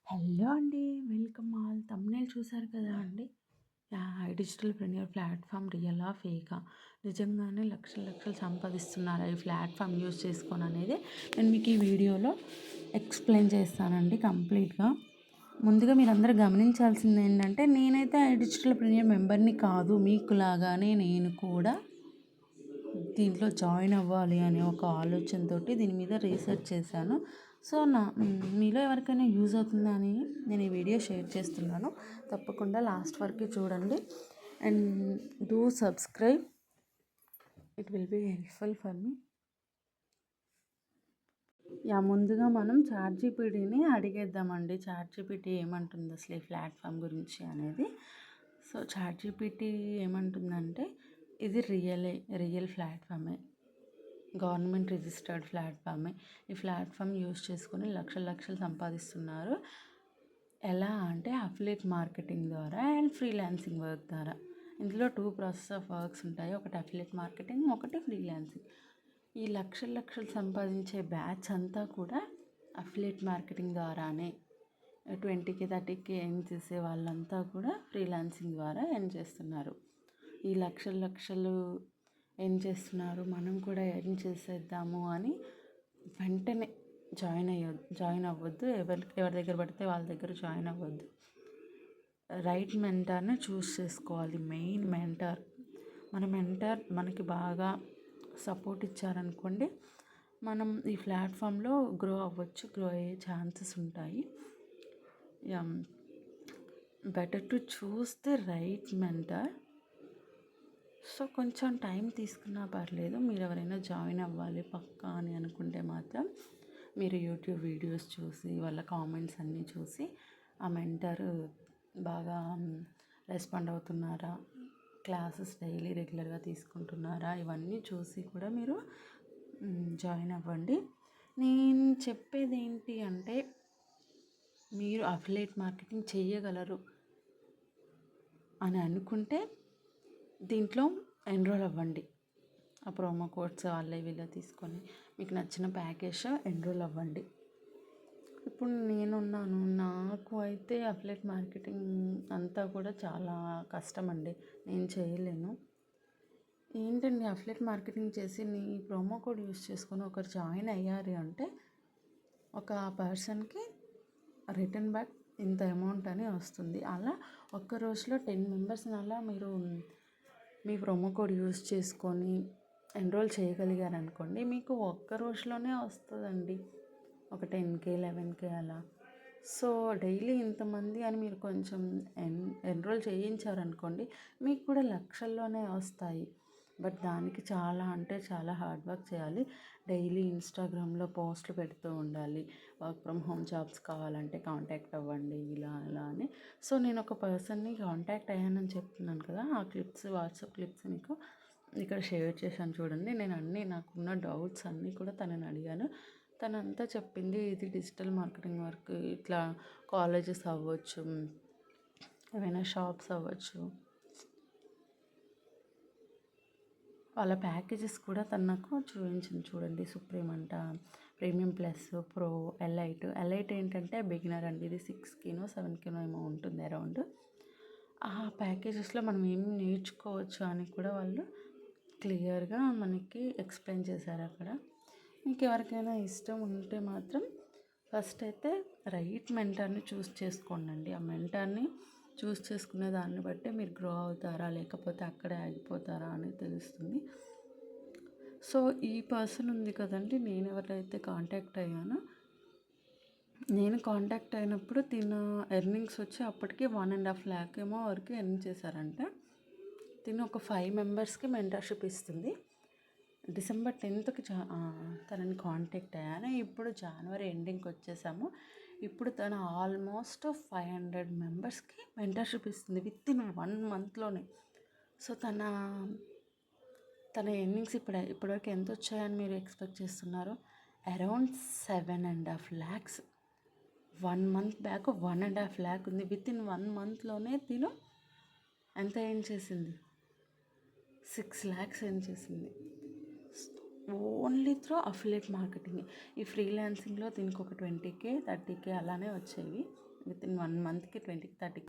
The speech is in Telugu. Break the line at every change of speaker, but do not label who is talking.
హలో అండి. Welcome all. థంబ్‌నెయిల్ చూసారు కదా అండి. డిజిటల్ ప్రెన్యూర్ ప్లాట్‌ఫామ్ రియలా? ఫేకా? నిజంగానే లక్షలు లక్షలు సంపాదిస్తున్నారా ఈ ప్లాట్‌ఫామ్ యూజ్ చేసుకొని అనేది నేను మీకు ఈ వీడియోలో ఎక్స్‌ప్లెయిన్ చేస్తానండి కంప్లీట్‌గా. ముందుగా మీరందరూ గమనించాల్సింది ఏంటంటే నేనైతే డిజిటల్ ప్రెన్యూర్ మెంబర్‌ని కాదు. మీకులాగానే నేను కూడా దీంట్లో జాయిన్ అవ్వాలి అనే ఒక ఆలోచనతోటి దీని మీద రీసెర్చ్ చేశాను. సో, మీలో ఎవరికైనా యూజ్ అవుతుందా అని నేను ఈ వీడియో షేర్ చేస్తున్నాను. తప్పకుండా లాస్ట్ వరకు చూడండి. And do subscribe. It will be helpful for me. ముందుగా మనం చాట్‌జీపీటీని అడిగేద్దామండి. చాట్‌జీపీటీ ఏమంటుంది అసలు ఈ ప్లాట్‌ఫామ్ గురించి అనేది. సో, చాట్‌జీపీటీ ఏమంటుందంటే ఇది రియల్ ప్లాట్‌ఫామే. గవర్నమెంట్ రిజిస్టర్డ్ ప్లాట్‌ఫామే. ఈ ప్లాట్‌ఫామ్ యూజ్ చేసుకొని లక్షలు లక్షలు సంపాదిస్తున్నారు. ఎలా అంటే అఫిలియేట్ మార్కెటింగ్ ద్వారా అండ్ ఫ్రీలాన్సింగ్ వర్క్ ద్వారా. ఇందులో 2 ప్రాసెస్ ఆఫ్ వర్క్స్ ఉంటాయి. ఒకటి అఫిలియేట్ మార్కెటింగ్, ఒకటి ఫ్రీలాన్సింగ్. ఈ లక్షలు లక్షలు సంపాదించే బ్యాచ్ అంతా కూడా అఫిలియేట్ మార్కెటింగ్ ద్వారానే 20K 30K ఎర్న్ చేసే వాళ్ళంతా కూడా ఫ్రీలాన్సింగ్ ద్వారా ఎర్న్ చేస్తున్నారు. ఈ లక్షలు లక్షలు ఎర్న్ చేస్తున్నారు, మనం కూడా ఎర్న్ చేసేద్దాము అని వెంటనే జాయిన్ అవ్వద్దు. ఎవరి దగ్గర పడితే వాళ్ళ దగ్గర జాయిన్ అవ్వద్దు. రైట్ మెంటర్ని చూస్ చేసుకోవాలి. Main mentor. మన మెంటర్ మనకి బాగా సపోర్ట్ ఇచ్చారనుకోండి, మనం ఈ ప్లాట్‌ఫామ్‌లో గ్రో అవ్వచ్చు. గ్రో అయ్యే ఛాన్సెస్ ఉంటాయి. Better to choose the right mentor. So, కొంచెం టైం తీసుకున్నా పర్లేదు. మీరు ఎవరైనా జాయిన్ అవ్వాలి పక్కా అని అనుకుంటే మాత్రం మీరు యూట్యూబ్ వీడియోస్ చూసి వాళ్ళ కామెంట్స్ అన్నీ చూసి ఆ మెంటర్ బాగా రెస్పాండ్ అవుతున్నారా, క్లాసెస్ డైలీ రెగ్యులర్గా తీసుకుంటున్నారా, ఇవన్నీ చూసి కూడా మీరు జాయిన్ అవ్వండి. నేను చెప్పేది ఏంటి అంటే మీరు అఫిలియేట్ మార్కెటింగ్ చేయగలరు అని అనుకుంటే దీంట్లో ఎన్రోల్ అవ్వండి. ఆ ప్రోమో కోడ్స్ వాళ్ళే వీళ్ళే తీసుకొని మీకు నచ్చిన ప్యాకేజ్ ఎన్రోల్ అవ్వండి. ఇప్పుడు నేనున్నాను. నాకు అయితే అఫిలియేట్ మార్కెటింగ్ అంతా కూడా చాలా కష్టం అండి. నేను చేయలేను. ఏంటండి అఫిలియేట్ మార్కెటింగ్ చేసి నీ ప్రోమో కోడ్ యూస్ చేసుకొని ఒకరు జాయిన్ అయ్యారు అంటే ఒక పర్సన్కి రిటర్న్ బ్యాక్ ఇంత అమౌంట్ అని వస్తుంది. అలా ఒక్క రోజులో 10 మెంబర్స్ని అలా మీరు మీ ప్రోమో కోడ్ యూస్ చేసుకొని ఎన్రోల్ చేయగలిగారనుకోండి, మీకు ఒక్క రోజులోనే వస్తుందండి ఒక 10K 11K అలా. సో, డైలీ ఇంతమంది అని మీరు కొంచెం ఎన్రోల్ చేయించారనుకోండి, మీకు కూడా లక్షల్లోనే వస్తాయి. బట్ దానికి చాలా అంటే చాలా హార్డ్ వర్క్ చేయాలి. డైలీ ఇన్స్టాగ్రామ్లో పోస్టులు పెడుతూ ఉండాలి. వర్క్ ఫ్రమ్ హోమ్ జాబ్స్ కావాలంటే కాంటాక్ట్ అవ్వండి ఇలా అలా అని. సో, నేను ఒక పర్సన్ని కాంటాక్ట్ అయ్యానని చెప్తున్నాను కదా, ఆ క్లిప్స్ వాట్సాప్ క్లిప్స్ మీకు ఇక్కడ షేర్ చేశాను చూడండి. నేను నాకున్న డౌట్స్ అన్నీ కూడా తనని అడిగాను. తనంతా చెప్పింది ఇది డిజిటల్ మార్కెటింగ్ వర్క్ ఇట్లా కాలేజెస్ అవ్వచ్చు, ఏమైనా షాప్స్ అవ్వచ్చు. వాళ్ళ ప్యాకేజెస్ కూడా తను నాకు చూపించింది చూడండి. సుప్రీం అంట, ప్రీమియం ప్లస్, ప్రో, ఎలైట్ ఏంటంటే బిగినర్ అండి. ఇది 6Kనో 7Kనో ఏమో ఉంటుంది అరౌండ్. ఆ ప్యాకేజెస్లో మనం ఏం నేర్చుకోవచ్చు అని కూడా వాళ్ళు క్లియర్గా మనకి ఎక్స్ప్లెయిన్ చేశారు అక్కడ. మీకు ఎవరికైనా ఇష్టం ఉంటే మాత్రం ఫస్ట్ అయితే రైట్ మెంటర్ని చూస్ చేసుకోండి. ఆ మెంటర్ని చూస్ చేసుకునే దాన్ని బట్టి మీరు గ్రో అవుతారా లేకపోతే అక్కడే ఆగిపోతారా అనేది తెలుస్తుంది. సో, ఈ పర్సన్ ఉంది కదండి, నేను ఎవరైతే కాంటాక్ట్ అయ్యానో, నేను కాంటాక్ట్ అయినప్పుడు తిన ఎర్నింగ్స్ వచ్చి అప్పటికి 1.5 lakh ఏమో వరకు ఎర్న్ చేశారంట. తిను ఒక 5 మెంబర్స్కి మెంటర్షిప్ ఇస్తుంది. డిసెంబర్ 10th తనని కాంటాక్ట్ అయ్యాను. ఇప్పుడు జనవరి ఎండింగ్కి వచ్చేసాము. ఇప్పుడు తను ఆల్మోస్ట్ 500 మెంబర్స్కి మెంటర్షిప్ ఇస్తుంది వితిన్ 1 monthలోనే. సో, తన ఎర్నింగ్స్ ఇప్పటివరకు ఎంత వచ్చాయని మీరు ఎక్స్పెక్ట్ చేస్తున్నారు? Around 7.5 lakhs. 1 month back 1.5 lakh ఉంది. వితిన్ 1 monthలోనే తిను ఎంత ఎర్న్ చేసింది? 6 lakhs ఎర్న్ చేసింది ఓన్లీ త్రూ అఫిలియేట్ మార్కెటింగ్. ఈ ఫ్రీలాన్సింగ్లో దీనికి ఒక 20K 30K అలానే వచ్చేవి. విత్ ఇన్ 1 మంత్కి 20-30